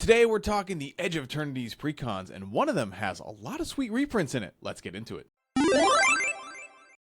Today we're talking the Edge of Eternities precons, and one of them has a lot of sweet reprints in it. Let's get into it.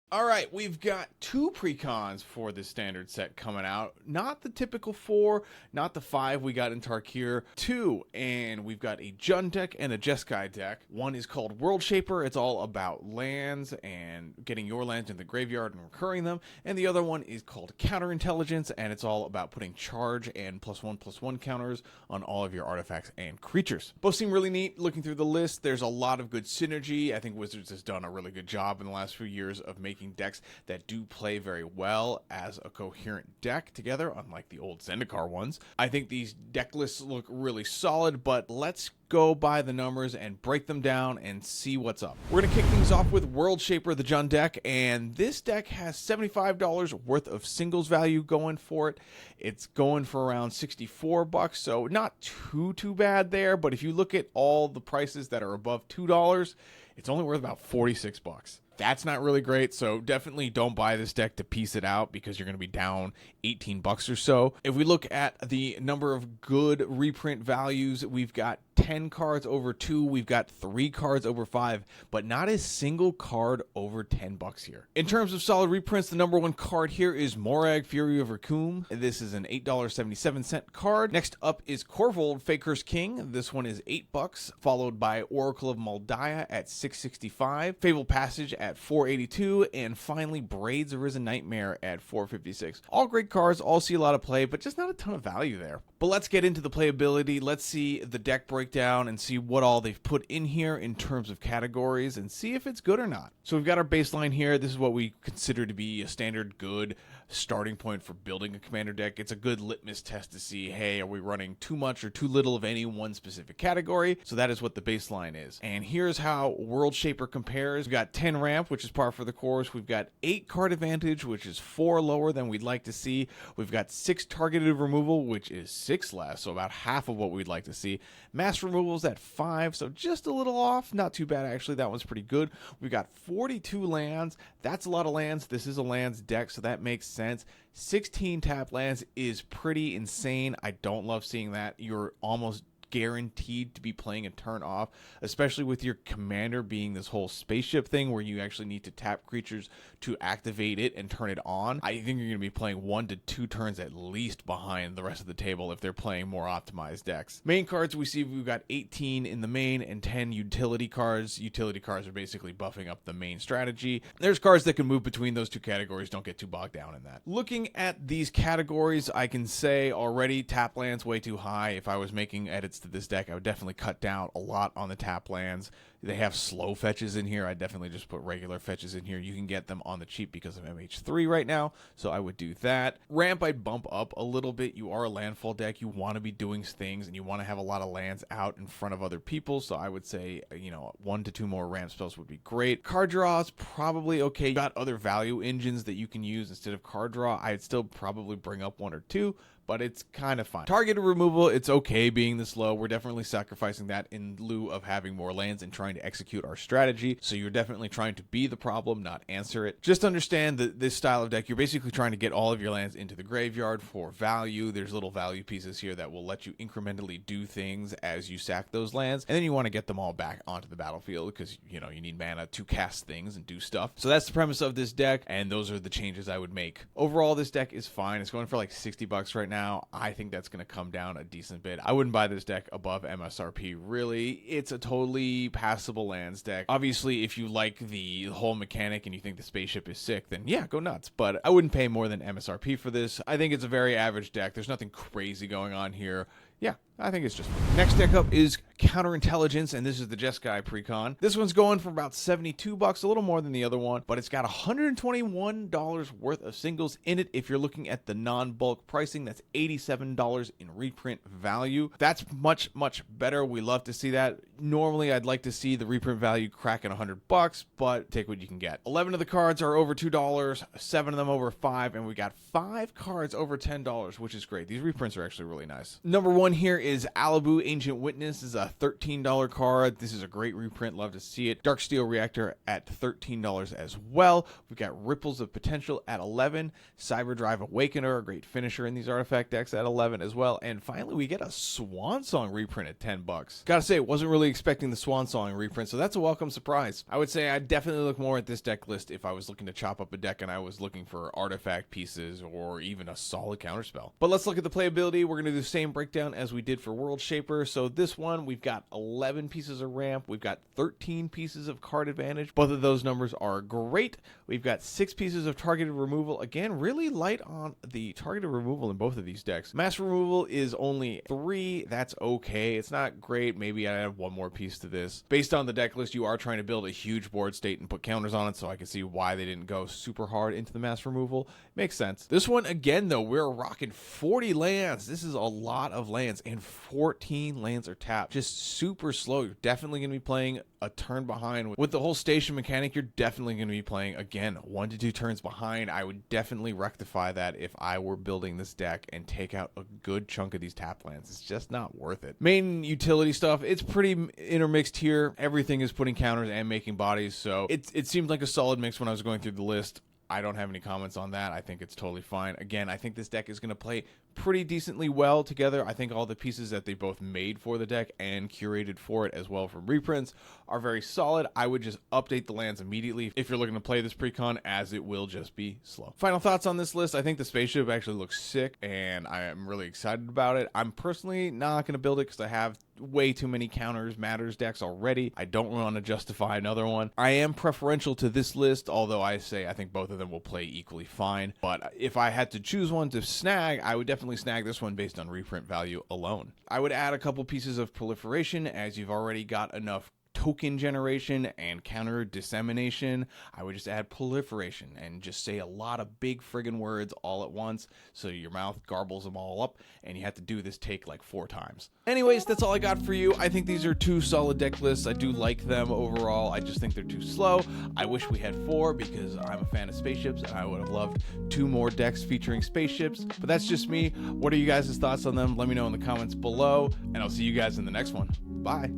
Alright, we've got two precons for this standard set coming out. Not the typical 4, not the 5 we got in Tarkir. 2, and we've got a Jund deck and a Jeskai deck. One is called World Shaper. It's all about lands and getting your lands in the graveyard and recurring them. And the other one is called Counterintelligence, and it's all about putting charge and +1/+1 counters on all of your artifacts and creatures. Both seem really neat. Looking through the list, there's a lot of good synergy. I think Wizards has done a really good job in the last few years of making decks that do play very well as a coherent deck together, unlike the old Zendikar ones. I think these deck lists look really solid, but let's go by the numbers and break them down and see what's up. We're going to kick things off with World Shaper, the Jund deck, and this deck has $75 worth of singles value going for it. It's going for around $64, so not too bad there, but if you look at all the prices that are above $2, it's only worth about $46. That's not really great, so definitely don't buy this deck to piece it out because you're going to be down $18 or so. If we look at the number of good reprint values, we've got 10 cards over 2, we've got 3 cards over 5, but not a single card over $10 here. In terms of solid reprints, the number one card here is Morag, Fury of Rakum. This is an $8.77 card. Next up is Korvold, Faker's King. This one is $8, followed by Oracle of Moldiah at $6.65, Fabled Passage at $4.82, and finally Braids Arisen Nightmare at $4.56. All great cards, all see a lot of play, but just not a ton of value there. But let's get into the playability. Let's see the deck breakdown and see what all they've put in here in terms of categories and see if it's good or not. So we've got our baseline here. This is what we consider to be a standard good starting point for building a commander deck. It's a good litmus test to see, hey, are we running too much or too little of any one specific category? So that is what the baseline is. And here's how World Shaper compares. We've got 10 ramp, which is par for the course. We've got 8 card advantage, which is 4 lower than we'd like to see. We've got 6 targeted removal, which is 6 less, so about half of what we'd like to see. Mass removals at 5, so just a little off. Not too bad, actually. That one's pretty good. We've got 42 lands. That's a lot of lands. This is a lands deck, so that makes sense. 16 tap lands is pretty insane. I don't love seeing that. You're almost guaranteed to be playing a turn off, especially with your commander being this whole spaceship thing where you actually need to tap creatures to activate it and turn it on. I think you're going to be playing 1 to 2 turns at least behind the rest of the table if they're playing more optimized decks. Main cards, we see we've got 18 in the main and 10 utility cards. Utility cards are basically buffing up the main strategy. There's cards that can move between those two categories. Don't get too bogged down in that. Looking at these categories, I can say already tap lands way too high. If I was making edits to this deck, I would definitely cut down a lot on the tap lands. They have slow fetches in here. I definitely just put regular fetches in here. You can get them on the cheap because of MH3 right now, so I would do that. Ramp, I'd bump up a little bit. You are a landfall deck. You want to be doing things, and you want to have a lot of lands out in front of other people, so I would say, 1 to 2 more ramp spells would be great. Card draw is probably okay. You got other value engines that you can use instead of card draw. I'd still probably bring up 1 or 2, but it's kind of fine. Targeted removal, it's okay being this low. We're definitely sacrificing that in lieu of having more lands and trying to execute our strategy. So you're definitely trying to be the problem, not answer it. Just understand that this style of deck, you're basically trying to get all of your lands into the graveyard for value. There's little value pieces here that will let you incrementally do things as you sack those lands. And then you want to get them all back onto the battlefield because, you need mana to cast things and do stuff. So that's the premise of this deck, and those are the changes I would make. Overall, this deck is fine. It's going for like $60 right now. I think that's going to come down a decent bit. I wouldn't buy this deck above MSRP, really. It's a totally passable lands deck. Obviously, if you like the whole mechanic and you think the spaceship is sick, then yeah, go nuts. But I wouldn't pay more than MSRP for this. I think it's a very average deck. There's nothing crazy going on here. Yeah, I think it's just fine. Next deck up is Counterintelligence, and this is the Jeskai precon. This one's going for about $72, a little more than the other one, but it's got $121 worth of singles in it. If you're looking at the non-bulk pricing, that's $87 in reprint value. That's much better. We love to see that. Normally, I'd like to see the reprint value cracking $100, but take what you can get. 11 of the cards are over $2, 7 of them over $5, and we got 5 cards over $10, which is great. These reprints are actually really nice. Number 1 here is Alibu, Ancient Witness. This is a a $13 card. This is a great reprint. Love to see it. Dark Steel Reactor at $13 as well. We've got Ripples of Potential at 11. Cyberdrive Awakener, a great finisher in these artifact decks, at 11 as well. And finally, we get a Swan Song reprint at $10. Gotta say, wasn't really expecting the Swan Song reprint, so that's a welcome surprise. I would say I'd definitely look more at this deck list if I was looking to chop up a deck and I was looking for artifact pieces or even a solid counterspell. But let's look at the playability. We're going to do the same breakdown as we did for World Shaper. So this one, we've got 11 pieces of ramp. We've got 13 pieces of card advantage. Both of those numbers are great. We've got 6 pieces of targeted removal. Again, really light on the targeted removal in both of these decks. Mass removal is only 3. That's okay. It's not great. Maybe I add one more piece to this. Based on the deck list, you are trying to build a huge board state and put counters on it, so I can see why they didn't go super hard into the mass removal. Makes sense. This one, again, though, we're rocking 40 lands. This is a lot of lands, and 14 lands are tapped. Just super slow. You're definitely going to be playing a turn behind. With the whole station mechanic, you're definitely going to be playing, again, 1 to 2 turns behind. I would definitely rectify that if I were building this deck and take out a good chunk of these tap lands. It's just not worth it. Main utility stuff, it's pretty intermixed here. Everything is putting counters and making bodies, so it seemed like a solid mix when I was going through the list. I don't have any comments on that. I think it's totally fine. Again, I think this deck is going to play pretty decently well together. I think all the pieces that they both made for the deck and curated for it as well from reprints are very solid. I would just update the lands immediately if you're looking to play this precon, as it will just be slow. Final thoughts on this list. I think the spaceship actually looks sick, and I am really excited about it. I'm personally not going to build it because I have way too many counters matters decks already. I don't want to justify another one. I am preferential to this list, although I think both of them will play equally fine. But if I had to choose one to snag, I would definitely snag this one based on reprint value alone. I would add a couple pieces of proliferation, as you've already got enough token generation and counter dissemination. I would just add proliferation and just say a lot of big friggin' words all at once, so your mouth garbles them all up, and you have to do this take like 4 times. Anyways, that's all I got for you. I think these are 2 solid deck lists. I do like them overall. I just think they're too slow. I wish we had 4 because I'm a fan of spaceships, and I would have loved 2 more decks featuring spaceships, but that's just me. What are you guys' thoughts on them? Let me know in the comments below, and I'll see you guys in the next one. Bye.